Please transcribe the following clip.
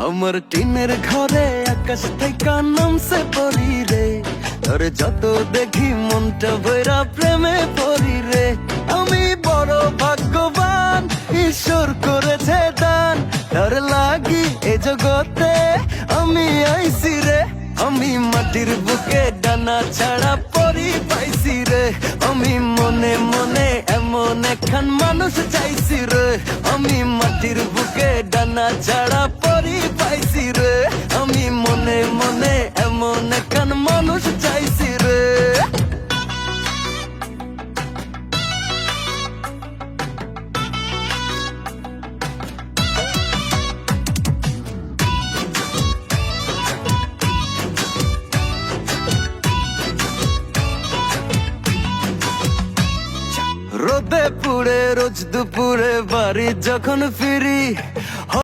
আমার টিনের ঘরে আকাশ থেকে নামছে পরি রে, তোর যত দেখি মনটা ভৈরা প্রেমে পরি রে। আমি বড় ভাগ্যবান, ঈশ্বর করেছে দান, তোর লাগি এ জগতে আমি আইছি রে। আমি মাটির বুকে ডানা ছাড়া পরি পাইছি রে, আমি মনে মনে এমন একখান মানুষ চাইছি রে। আমি মাটির বুকে ডানা ছাড়া পরি পাইছি রে, আমি মনে মনে এমন একখান মানুষ চাইছি রে। রোদে পুড়ে রোজ দুপুরে বাড়ি যখন ফিরি,